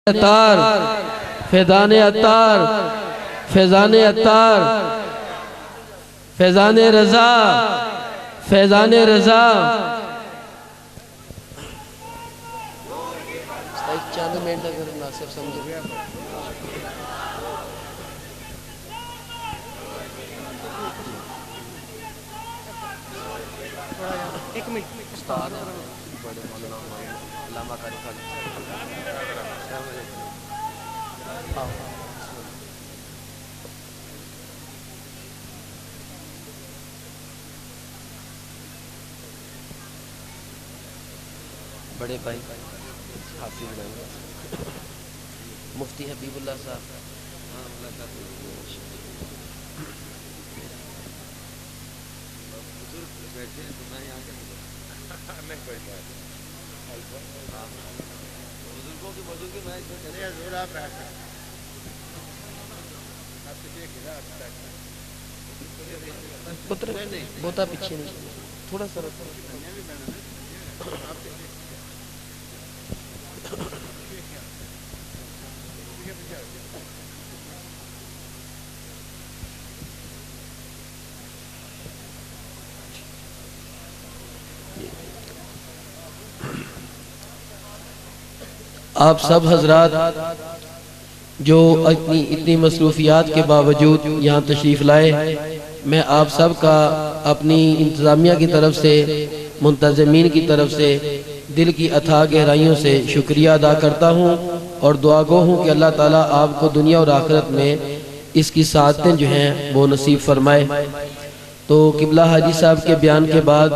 عطار فیضان عطار فیضان عطار فیضان رضا فیضان رضا چاند منٹ اگر مناسب سمجھے ایک منٹ استاد بڑے مولانا علامہ قاری خالد السلام علیکم بڑے بھائی حافظ بھائی مفتی حبیب اللہ صاحب بہتا پیچھے نہیں تھوڑا سا آپ سب حضرات جو اتنی مصروفیات کے باوجود یہاں تشریف لائے، میں آپ سب کا اپنی انتظامیہ کی طرف سے، منتظمین کی طرف سے دل کی اتھاہ گہرائیوں سے شکریہ ادا کرتا ہوں اور دعا گو ہوں کہ اللہ تعالیٰ آپ کو دنیا اور آخرت میں اس کی سعادتیں جو ہیں وہ نصیب فرمائے۔ تو قبلہ حاجی صاحب کے بیان کے بعد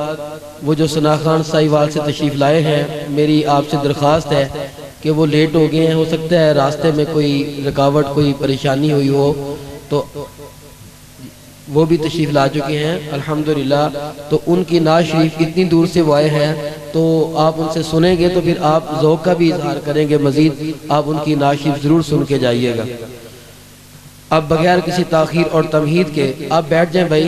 وہ جو ثنا خان سائیوال سے تشریف لائے ہیں، میری آپ سے درخواست ہے کہ وہ لیٹ ہو گئے ہیں، ہو سکتا ہے راستے میں کوئی رکاوٹ کوئی پریشانی ہوئی ہو، تو وہ بھی تشریف لا چکے ہیں الحمدللہ۔ تو ان کی نعت شریف اتنی دور سے وہ آئے ہیں، تو آپ ان سے سنیں گے تو پھر آپ ذوق کا بھی اظہار کریں گے، مزید آپ ان کی نعت شریف ضرور سن کے جائیے گا۔ اب بغیر کسی تاخیر اور تمہید کے آپ بیٹھ جائیں بھائی،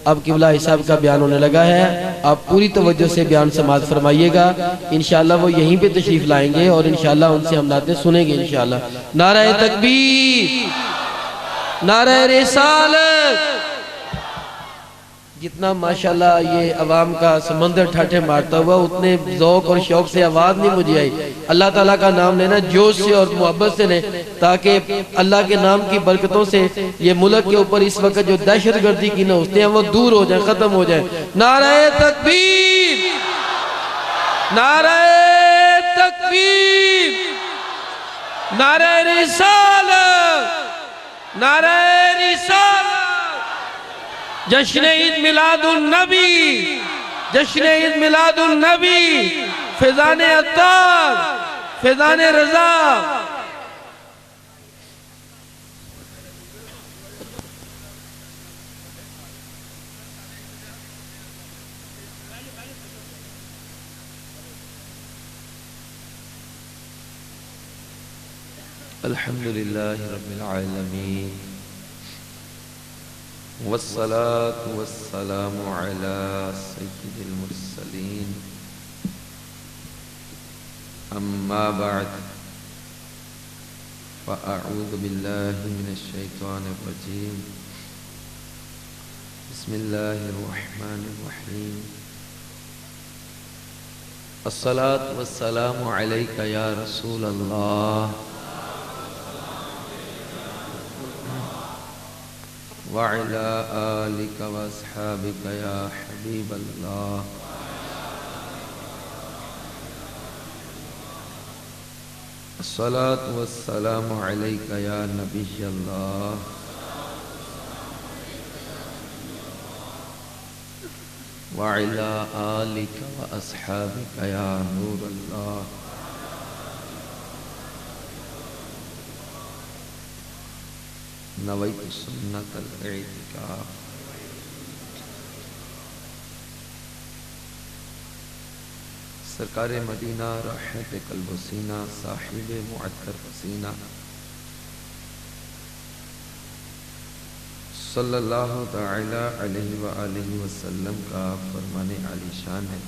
اب قبلہ صاحب کا بیان ہونے لگا ہے، آپ پوری توجہ سے بیان سماعت فرمائیے گا۔ انشاءاللہ وہ یہیں پہ تشریف لائیں گے اور انشاءاللہ ان سے ہم نعتیں سنیں گے انشاءاللہ۔ نعرہ تکبیر، نعرہ رسالت۔ جتنا ماشاءاللہ یہ عوام کا سمندر ٹھاٹھے مارتا ہوا، اتنے ذوق اور شوق سے آواز نہیں مجھے آئی۔ اللہ تعالیٰ کا نام لینا جوش سے اور محبت سے لیں، تاکہ اللہ کے نام کی برکتوں سے یہ ملک کے اوپر اس وقت جو دہشت گردی کی نوستیں ہیں وہ دور ہو جائیں، ختم ہو جائیں۔ نعرہ تکبیر، نعرہ تکبیر، نعرہ رسالت، نعرہ رسالت۔ جشن عید میلاد النبی، جشن عید میلاد النبی، فیضان عطار، فیضان رضا۔ الحمدللہ رب العالمین، والصلاة والسلام على سید المرسلین، اما بعد فاعوذ باللہ من الشیطان الرجیم، بسم اللہ الرحمن الرحیم، الصلاة والسلام علیک یا رسول اللہ وعلى آلك واصحابك يا حبيب الله، الصلاة والسلام عليك يا نبي الله، وعلى آلك واصحابك يا نور الله، نویت سنت الاعتکاف۔ سرکار مدینہ راحت قلب و سینہ، صاحب معطر پسینہ، صلی اللہ تعالی علیہ وآلہ وسلم کا فرمان عالی شان ہے،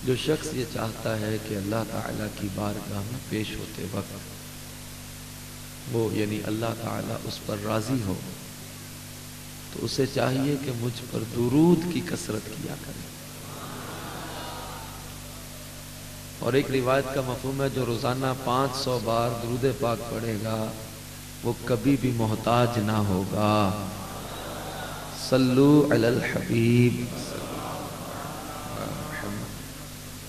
جو شخص یہ چاہتا ہے کہ اللہ تعالیٰ کی بارگاہ میں پیش ہوتے وقت وہ یعنی اللہ تعالیٰ اس پر راضی ہو تو اسے چاہیے کہ مجھ پر درود کی کثرت کیا کرے. اور ایک روایت کا مفہوم ہے جو روزانہ 500 بار درود پاک پڑھے گا وہ کبھی بھی محتاج نہ ہوگا. صلو علی الحبیب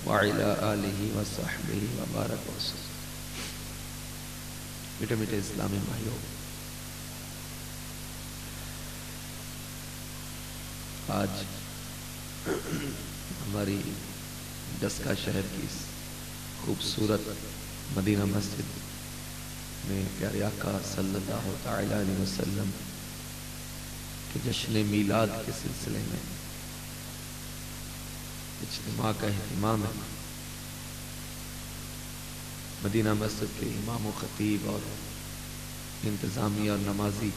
وعلی آلہ وصحبہ وبارک وسلم. میٹھے میٹھے اسلامی بھائیوں، آج ہماری ڈسکا شہر کی اس خوبصورت مدینہ مسجد میں پیارے آقا صلی اللہ تعالی علیہ وسلم کے جشن میلاد کے سلسلے میں اجتماع کا اہتمام ہے. مدینہ مسجد کے امام و خطیب اور انتظامیہ اور نمازی،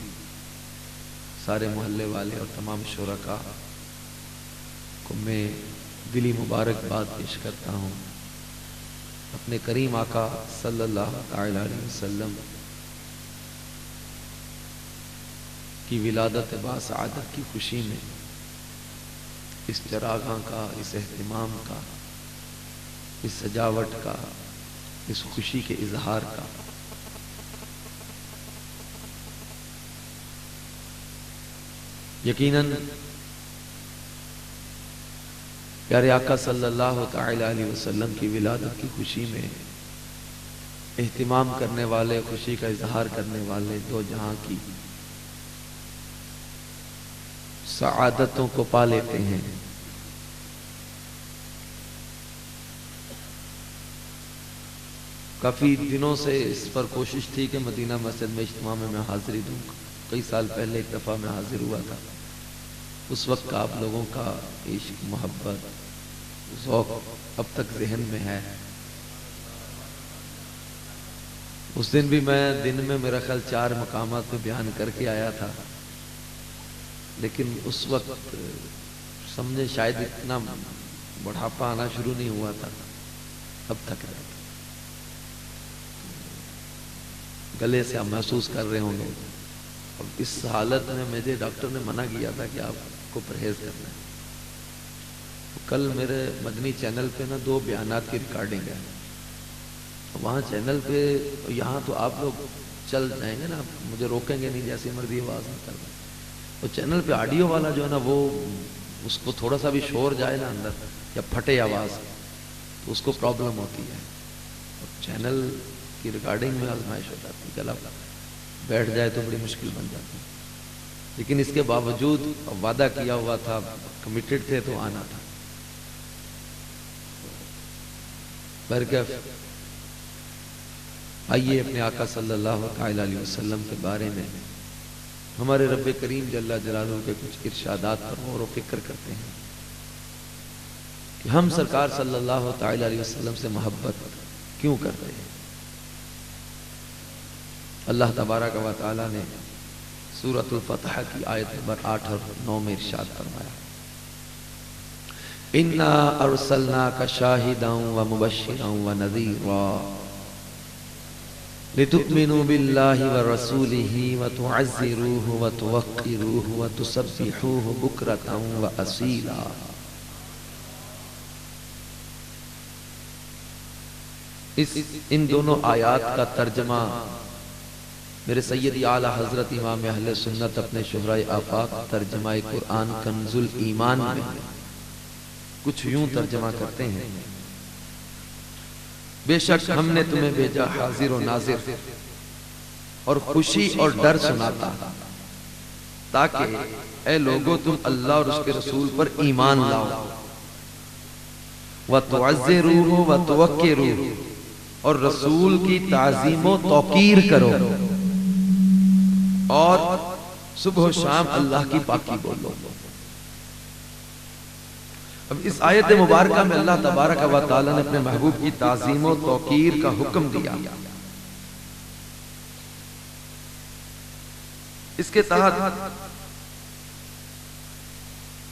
سارے محلے والے اور تمام شرکاء کو میں دلی مبارکباد پیش کرتا ہوں اپنے کریم آقا صلی اللہ تعالی علیہ وسلم کی ولادت باسعادت کی خوشی میں، اس چراغاں کا، اس اہتمام کا، اس سجاوٹ کا، اس خوشی کے اظہار کا. یقیناً پیارے آقا صلی اللہ تعالی علیہ وسلم کی ولادت کی خوشی میں اہتمام کرنے والے، خوشی کا اظہار کرنے والے دو جہاں کی سعادتوں کو پا لیتے ہیں. کافی دنوں سے اس پر کوشش تھی کہ مدینہ مسجد میں اجتماع میں حاضری دوں. کئی سال پہلے ایک دفعہ میں حاضر ہوا تھا. اس وقت کا آپ لوگوں کا عشق، محبت، ذوق اب تک ذہن میں ہے. اس دن بھی میں دن میں میرا خیال 4 مقامات پہ بیان کر کے آیا تھا، لیکن اس وقت سمجھے شاید اتنا بڑھاپا آنا شروع نہیں ہوا تھا. اب تک گلے سے آپ محسوس کر رہے ہوں گے. اور اس حالت میں مجھے ڈاکٹر نے منع کیا تھا کہ آپ کو پرہیز کرنا ہے. کل میرے مدنی چینل پہ 2 بیانات کی ریکارڈنگ ہے. وہاں چینل پہ، یہاں تو آپ لوگ چل جائیں گے نا، مجھے روکیں گے نہیں، جیسی مرضی آواز نہ کرنا. وہ چینل پہ آڈیو والا جو ہے نا، وہ اس کو تھوڑا سا بھی شور جائے نا اندر یا پھٹے آواز تو اس کو پرابلم ہوتی ہے. اور چینل کی ریکارڈنگ میں آزمائش ہو جاتی ہے، چلا بیٹھ جائے تو بڑی مشکل بن جاتی ہے. لیکن اس کے باوجود وعدہ کیا ہوا تھا، کمیٹڈ تھے تو آنا تھا. برکف آئیے اپنے آقا صلی اللہ تعالی علیہ وسلم کے بارے میں ہمارے رب کریم جل جلالہ کے کچھ ارشادات پر غور و فکر کرتے ہیں کہ ہم سرکار صلی اللہ تعالی علیہ وسلم سے محبت کیوں کرتے ہیں. اللہ تبارک و تعالی نے سورۃ الفتح کی آیت نمبر 8 اور 9 میں ارشاد فرمایا، اِنَّا أَرْسَلْنَاكَ شَاهِدًا وَمُبَشِّرًا وَنَذِيرًا لِتُؤْمِنُوا بِاللَّهِ وَرَسُولِهِ وَتُعَزِّرُوهُ وَتُوَقِّرُوهُ وَتُسَبِّحُوهُ بُكْرَةً وَأَصِيلًا. ان دونوں آیات کا ترجمہ میرے سیدی اعلیٰ حضرت امام اہل سنت اپنے شہرائے آفاق ترجمہ قرآن کنز الایمان میں کچھ یوں ترجمہ کرتے ہیں، بے شک ہم نے تمہیں بھیجا حاضر و ناظر اور خوشی اور ڈر سناتا تاکہ اے لوگو تم اللہ اور اس کے رسول پر ایمان لاؤ، وَتُعَزِّرُوهُ وَتُوَقِّرُوهُ اور رسول کی تعظیم و توقیر کرو اور صبح و شام اللہ کی پاکی بولو. اب اس آیت مبارکہ میں اللہ تبارک و تعالی نے اپنے محبوب کی تعظیم و توقیر کا حکم دیا. اس کے تحت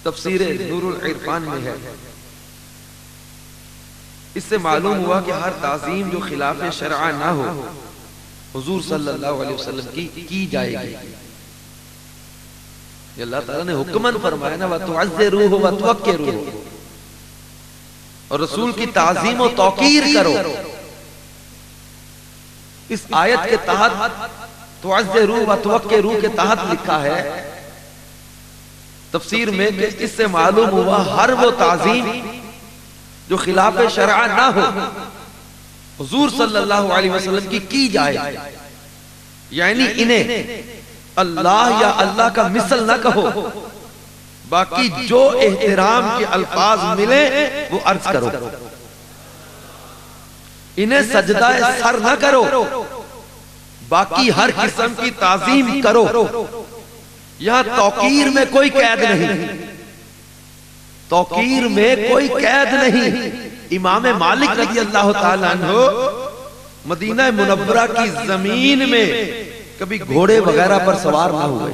تفسیر نور العرفان میں ہے اس سے معلوم ہوا کہ ہر تعظیم جو خلاف شرع نہ ہو حضور صلی اللہ علیہ وسلم کی جائے گی. یہ اللہ تعالیٰ نے حکماً فرمایا نا وَتُعَزِّرُوهُ وَتُوَقِّرُوهُ، اور رسول کی تعظیم و توقیر کرو. اس آیت کے تحت تُعَزِّرُوهُ وَتُوَقِّرُوهُ کے تحت لکھا ہے تفسیر میں کہ اس سے معلوم ہوا ہر وہ تعظیم جو خلاف شرع نہ ہو حضور صلی اللہ علیہ وسلم کی جائے، یعنی انہیں اللہ یا اللہ کا مثل نہ کہو، باقی جو احترام کے الفاظ ملے وہ عرض کرو. انہیں سجدہ سر نہ کرو، باقی ہر قسم کی تعظیم کرو. یہاں توقیر میں کوئی قید نہیں، توقیر میں کوئی قید نہیں. امام مالک رضی اللہ تعالیٰ عنہ مدینہ منورہ کی زمین میں کبھی گھوڑے وغیرہ پر سوار نہ ہوئے.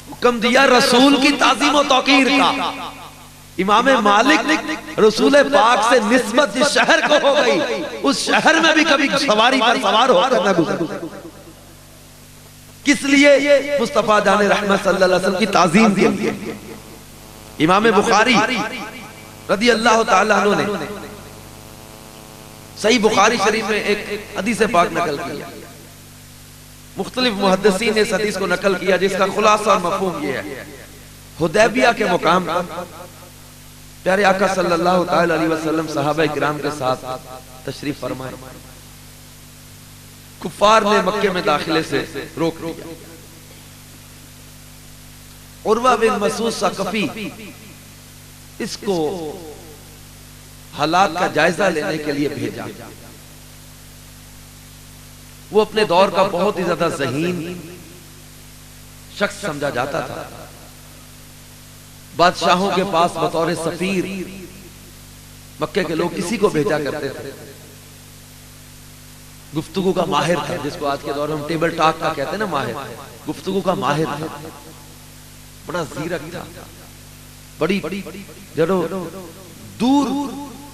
حکم دیا رسول کی تعظیم و توقیر کا. امام مالک رسول پاک سے نسبت جس شہر کو ہو گئی اس شہر میں بھی کبھی سواری پر سوار ہو کر نہ گزرے. کس لیے؟ مصطفیٰ جان رحمت صلی اللہ علیہ وسلم کی تعظیم کے لیے. امام بخاری رضی اللہ تعالیٰ عنہ نے صحیح بخاری شریف میں ایک حدیث پاک نقل کیا. مختلف محدثین نے اس حدیث کو نقل کیا جس کا خلاصہ اور مفہوم یہ ہے. حدیبیہ کے مقام پر پیارے آقا صلی اللہ تعالیٰ علیہ وسلم صحابہ کرام کے ساتھ تشریف فرمائے. کفار نے مکے میں داخلے سے روک دیا. عروہ بن مسعود ثقفی اس کو حالات کا جائزہ لینے کے لیے بھیجا. وہ اپنے دور کا بہت ہی زیادہ ذہین شخص سمجھا جاتا تھا. بادشاہوں کے پاس بطور سفیر مکے کے لوگ کسی کو بھیجا کرتے تھے. گفتگو کا ماہر تھا، جس کو آج کے دور میں ہم ٹیبل ٹاک کا کہتے ہیں نا، ماہر. گفتگو کا ماہر تھا، بڑا زیرک تھا، بڑی دور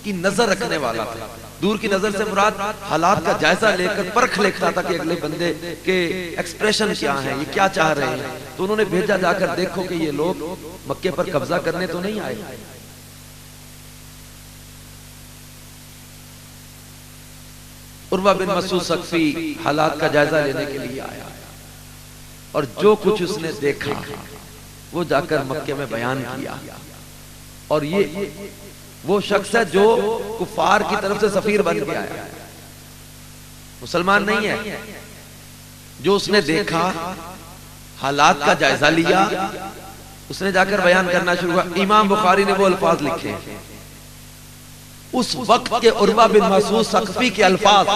کی نظر رکھنے والا تھا. دور کی نظر سے مراد حالات کا جائزہ لے کر پرکھ لیتا تھا کہ اگلے بندے کے ایکسپریشن کیا ہیں، یہ کیا چاہ رہے ہیں. تو انہوں نے بھیجا جا کر دیکھو کہ یہ لوگ مکے پر قبضہ کرنے تو نہیں آئے. عروہ بن مسعود ثقفی حالات کا جائزہ لینے کے لیے آیا اور جو کچھ اس نے دیکھا وہ جا کر مکے میں بیان کیا. اور یہ وہ شخص ہے جو کفار کی طرف سے سفیر بن کے آیا، مسلمان نہیں ہے. جو اس نے دیکھا، حالات کا جائزہ لیا، اس نے جا کر بیان کرنا شروع کیا. امام بخاری نے وہ الفاظ لکھے اس وقت کے عروہ بن مسعود ثقفی کے الفاظ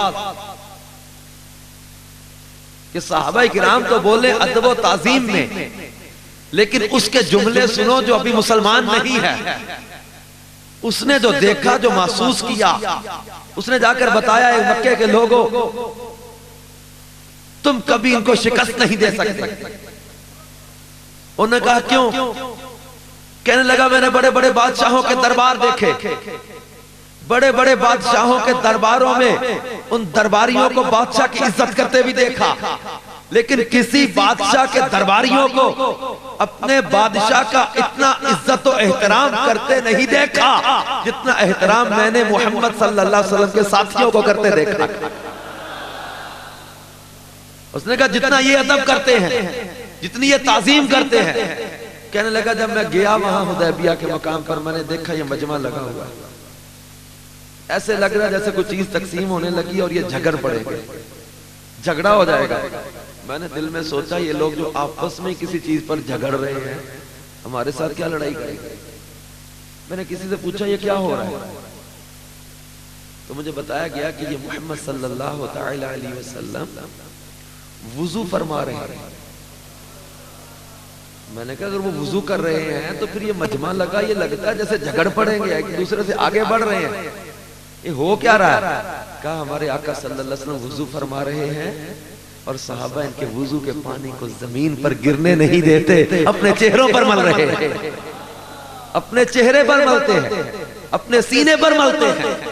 کہ صحابہ کرام تو بولے ادب و تعظیم میں، لیکن اس کے جملے سنو جو ابھی مسلمان نہیں ہے. اس نے جو دیکھا، جو محسوس کیا، اس نے جا کر بتایا اے مکے کے لوگوں، تم کبھی ان کو شکست نہیں دے سکتے. انہوں نے کہا کیوں؟ کہنے لگا میں نے بڑے بڑے بادشاہوں کے دربار دیکھے، بڑے بڑے بادشاہوں کے درباروں میں ان درباریوں کو بادشاہ کی عزت کرتے بھی دیکھا، لیکن کسی بادشاہ کے درباریوں کو اپنے بادشاہ کا اتنا عزت و احترام کرتے نہیں دیکھا جتنا احترام میں نے محمد صلی اللہ علیہ وسلم کے ساتھیوں کو کرتے دیکھا. اس نے کہا جتنا یہ ادب کرتے ہیں، جتنی یہ تعظیم کرتے ہیں. کہنے لگا جب میں گیا وہاں حدیبیہ کے مقام پر میں نے دیکھا یہ مجمع لگا ہوا ہے، ایسے لگ رہا جیسے کوئی چیز تقسیم ہونے لگی اور یہ جھگڑ پڑے گے، جھگڑا ہو جائے گا. میں نے دل میں سوچا یہ لوگ جو آپس میں کسی چیز پر جھگڑ رہے ہیں ہمارے ساتھ کیا لڑائی کریں گے. میں نے کسی سے پوچھا یہ کیا ہو رہا ہے، تو مجھے بتایا گیا کہ یہ محمد صلی اللہ تعالی علیہ وسلم وضو فرما رہے ہیں. میں نے کہا اگر وہ وضو کر رہے ہیں تو پھر یہ مجمع لگا، یہ لگتا ہے جیسے جھگڑ پڑیں گے، ایک دوسرے سے آگے بڑھ رہے ہیں، یہ ہو کیا رہا ہے؟ کہا ہمارے آقا صلی اللہ علیہ وسلم وضو فرما رہے ہیں اور صحابہ ان کے وضو کے پانی کو زمین پر گرنے نہیں دیتے، اپنے چہروں پر مل رہے ہیں، اپنے چہرے پر ملتے ہیں. اپنے سینے پر ملتے ہیں